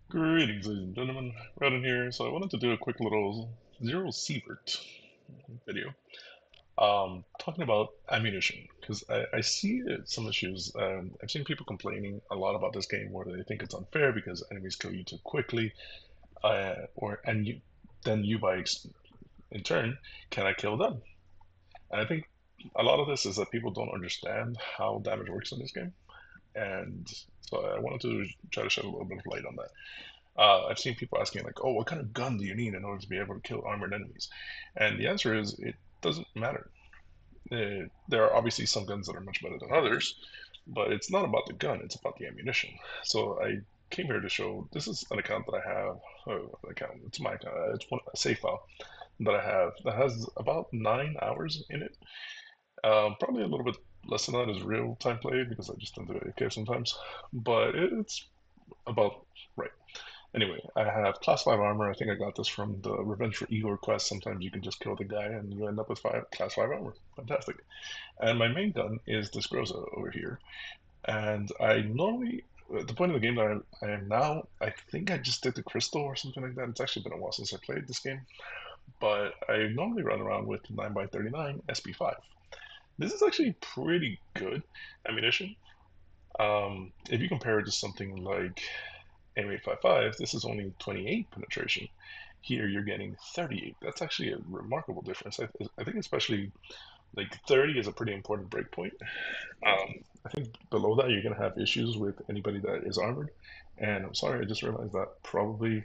Greetings, ladies and gentlemen. Rodden here. So I wanted to do a quick little Zero Sievert video, talking about ammunition because I see some issues. I've seen people complaining a lot about this game where they think it's unfair because enemies kill you too quickly, or and you then you in turn cannot kill them. And I think a lot of this is that people don't understand how damage works in this game, and so I wanted to try to shed a little bit of light on that. I've seen people asking like, "Oh, what kind of gun do you need in order to be able to kill armored enemies?" And the answer is it doesn't matter. There are obviously some guns that are much better than others, but it's not about the gun; it's about the ammunition. So I came here to show this is an account that I have. Account. It's my account. It's a save file that I have that has about 9 hours in it. Probably a little bit less than that is real time play because I just tend to care sometimes, but it's about right. Anyway, I have class 5 armor. I think I got this from the Revenge for Igor quest. Sometimes you can just kill the guy and you end up with class 5 armor. Fantastic. And my main gun is this Groza over here. And I normally, at the point of the game that I am now, I think I just did the crystal or something like that. It's actually been a while since I played this game. But I normally run around with 9x39 SP5. This is actually pretty good ammunition. If you compare it to something like M855, this is only 28 penetration. Here you're getting 38. That's actually a remarkable difference. I think especially like 30 is a pretty important breakpoint. I think below that you're gonna have issues with anybody that is armored. And I'm sorry, I just realized that probably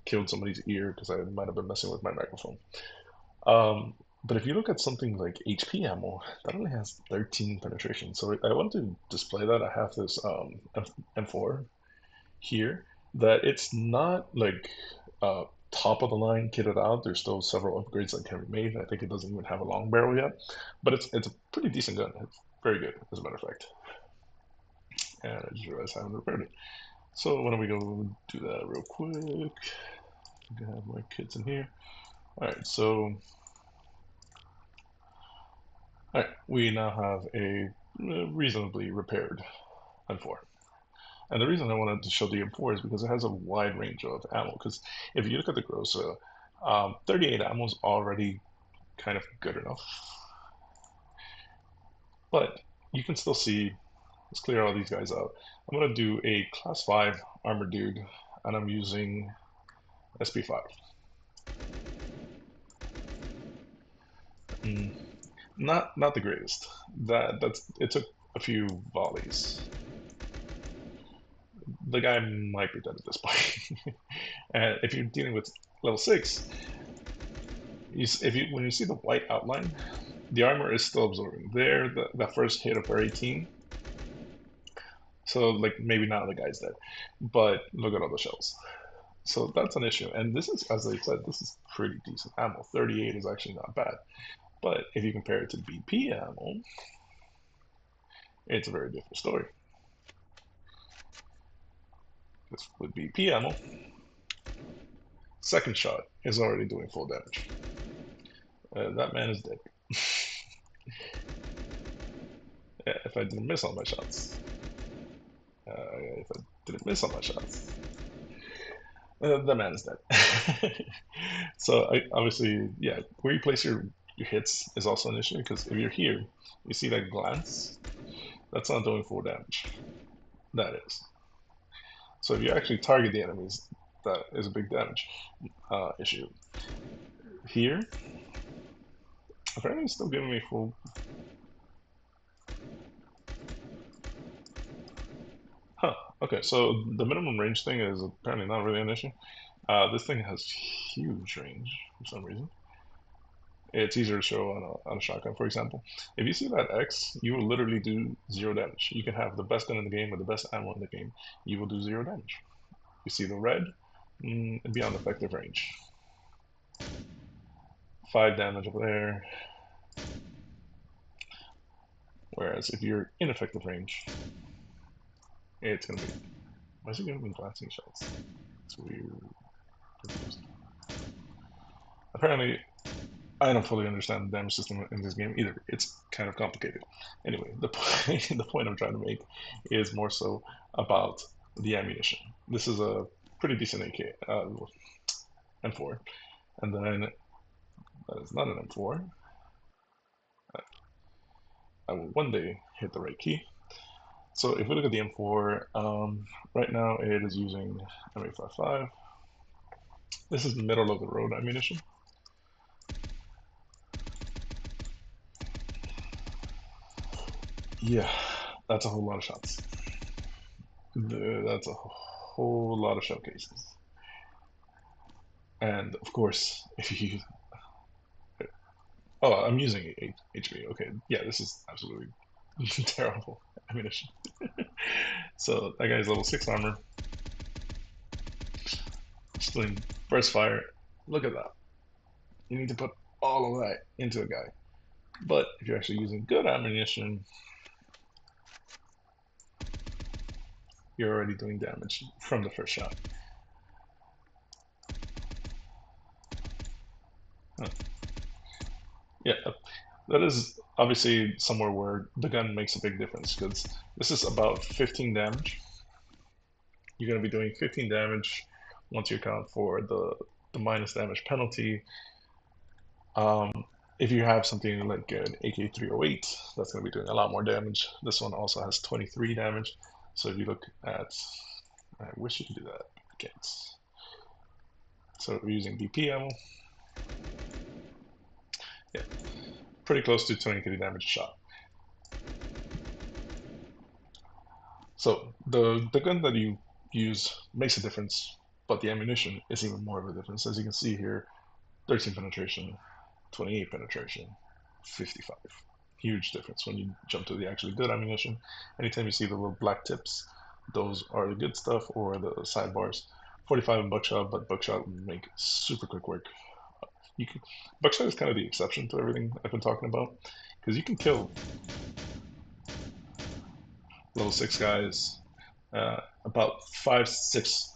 killed somebody's ear because I might have been messing with my microphone. But if you look at something like HP ammo, that only has 13 penetration. So I want to display that. I have this M4 here that it's not like top of the line kitted out. There's still several upgrades that can be made. I think it doesn't even have a long barrel yet, but it's a pretty decent gun. It's very good, as a matter of fact. And I just realized I haven't repaired it. So why don't we go do that real quick? I can have my kids in here. All right, so all right, we now have a reasonably repaired M4. And the reason I wanted to show the M4 is because it has a wide range of ammo. Because if you look at the gross, 38 ammo is already kind of good enough. But you can still see, let's clear all these guys out. I'm going to do a class 5 armor dude, and I'm using SP5. Mm, not the greatest. That's it took a few volleys. The guy might be dead at this point. And if you're dealing with level 6, if you when you see the white outline, the armor is still absorbing. There, the first hit of our 18. So like maybe now the guy's dead, but look at all the shells. So that's an issue. And this is, as I said, this is pretty decent ammo. 38 is actually not bad. But if you compare it to BP ammo, it's a very different story. Because with BP ammo, second shot is already doing full damage. That man is dead. If I didn't miss all my shots, if I didn't miss all my shots, the man is dead. So obviously, yeah, where you place your hits is also an issue because if you're here, you see that glance, that's not doing full damage. That is. So if you actually target the enemies, that is a big damage issue. Here, apparently it's still giving me full. Huh. Okay, so the minimum range thing is apparently not really an issue. This thing has huge range for some reason. It's easier to show on a shotgun, for example. If you see that X, you will literally do zero damage. You can have the best gun in the game or the best ammo in the game. You will do zero damage. You see the red, beyond effective range. 5 damage over there. Whereas if you're in effective range, it's going to be. Why is it giving me glancing shots? It's weird. Apparently, I don't fully understand the damage system in this game either. It's kind of complicated. Anyway, the point, the point I'm trying to make is more so about the ammunition. This is a pretty decent AK, M4. And then that is not an M4. I will one day hit the right key. So if we look at the M4, right now it is using M855. This is middle of the road ammunition. Yeah, that's a whole lot of shots. That's a whole lot of shell cases. And of course, if you use, oh, I'm using HB. Okay, yeah, this is absolutely terrible ammunition. So that guy's level 6 armor, just doing burst fire. Look at that. You need to put all of that into a guy. But if you're actually using good ammunition, you're already doing damage from the first shot. Huh. Yeah, that is obviously somewhere where the gun makes a big difference because this is about 15 damage. You're going to be doing 15 damage once you account for the minus damage penalty. If you have something like an AK-308, that's going to be doing a lot more damage. This one also has 23 damage. So if you look at, I wish you could do that, I can't. So we're using BP ammo. Yeah, pretty close to 23 damage a shot. So the gun that you use makes a difference, but the ammunition is even more of a difference. As you can see here, 13 penetration, 28 penetration, 55. Huge difference when you jump to the actually good ammunition. Anytime you see the little black tips, those are the good stuff, or the sidebars. 45 in buckshot, but buckshot make super quick work. You can, buckshot is kind of the exception to everything I've been talking about, because you can kill level 6 guys about 5, 6.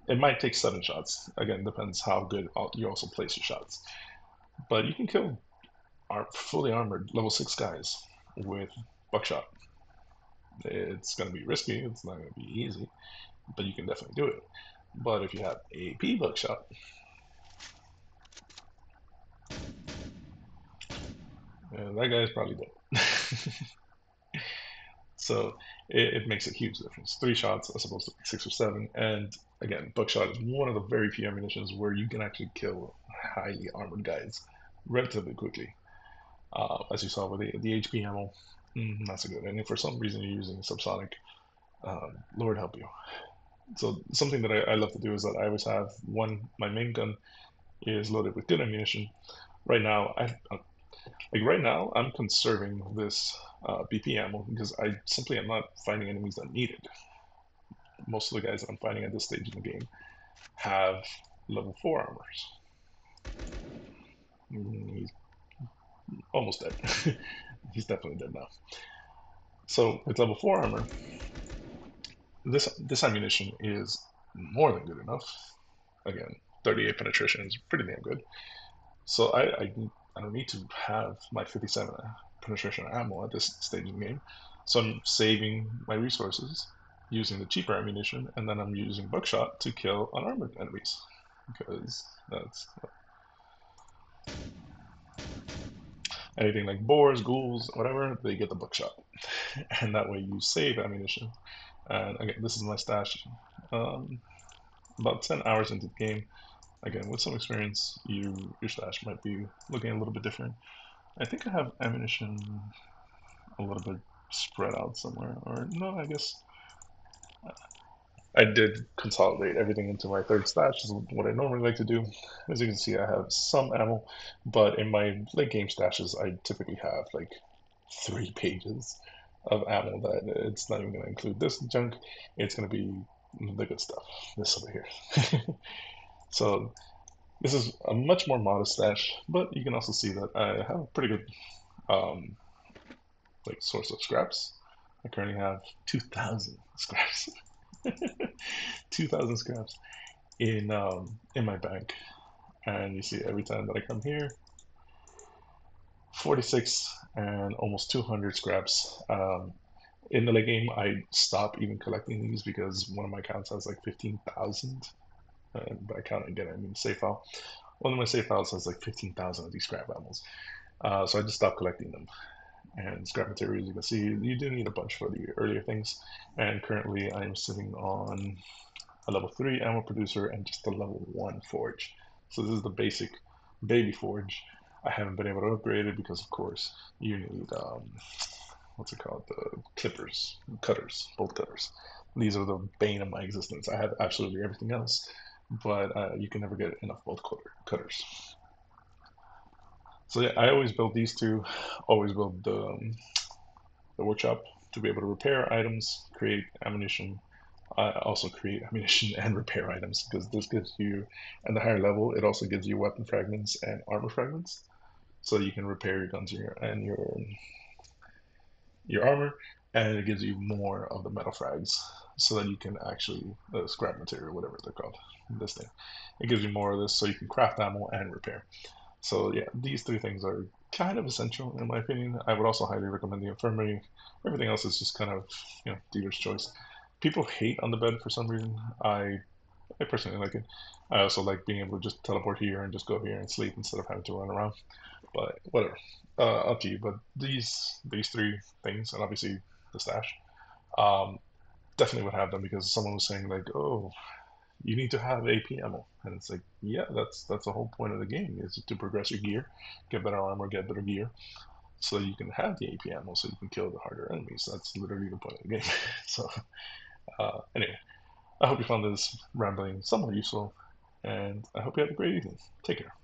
It might take 7 shots. Again, depends how good you also place your shots. But you can kill fully armored level 6 guys with buckshot. It's going to be risky. It's not going to be easy, but you can definitely do it. But if you have AP buckshot, that guy's probably dead. So it makes a huge difference. 3 shots as opposed to 6 or 7. And again, buckshot is one of the very few ammunitions where you can actually kill highly armored guys relatively quickly. As you saw with the HP ammo, not so good. And if for some reason you're using Subsonic, Lord help you. So something that I love to do is that I always have my main gun is loaded with good ammunition. Right now, right now, I'm conserving this BP ammo because I simply am not finding enemies that need it. Most of the guys that I'm fighting at this stage in the game have level 4 armors. He's almost dead. He's definitely dead now. So with level 4 armor, this ammunition is more than good enough. Again, 38 penetration is pretty damn good. So I don't need to have my 57 penetration ammo at this stage in the game. So I'm saving my resources using the cheaper ammunition, and then I'm using buckshot to kill unarmored enemies because that's anything like boars, ghouls, whatever, they get the buckshot, and that way you save ammunition. And again, this is my stash. Um, about 10 hours into the game, again, with some experience, your stash might be looking a little bit different. I think I have ammunition a little bit spread out somewhere, or no, I guess I did consolidate everything into my third stash. This is what I normally like to do. As you can see, I have some ammo, but in my late game stashes, I typically have like 3 pages of ammo that it's not even going to include this junk. It's going to be the good stuff, this over here. So this is a much more modest stash, but you can also see that I have a pretty good um, like source of scraps. I currently have 2,000 scraps. 2,000 scraps in my bank, and you see every time that I come here, 46 and almost 200 scraps. in the late game, I stopped even collecting these because one of my accounts has like 15,000. And by count again, I mean save file. One of my save files has like 15,000 of these scrap animals. So I just stopped collecting them. And scrap materials, you can see, you do need a bunch for the earlier things. And currently, I'm sitting on a level 3 ammo producer and just a level 1 forge. So this is the basic baby forge. I haven't been able to upgrade it because, of course, you need what's it called? The clippers, cutters, bolt cutters. These are the bane of my existence. I have absolutely everything else, but you can never get enough bolt cutters. So yeah, I always build these two. Always build the workshop to be able to repair items, create ammunition. I also create ammunition and repair items because this gives you, at the higher level, it also gives you weapon fragments and armor fragments, so you can repair your guns and your armor, and it gives you more of the metal frags so that you can actually scrap material, whatever they're called. This thing, it gives you more of this so you can craft ammo and repair. So yeah, these three things are kind of essential in my opinion. I would also highly recommend the infirmary. Everything else is just kind of dealer's choice. People hate on the bed for some reason. I personally like it. I also like being able to just teleport here and just go here and sleep instead of having to run around. But whatever, up to you. But these three things, and obviously the stash, um, definitely would have them because someone was saying like, oh, you need to have AP ammo, and it's like, yeah, that's the whole point of the game is to progress your gear, get better armor, get better gear, so you can have the AP ammo, so you can kill the harder enemies. That's literally the point of the game. So anyway, I hope you found this rambling somewhat useful, and I hope you have a great evening. Take care.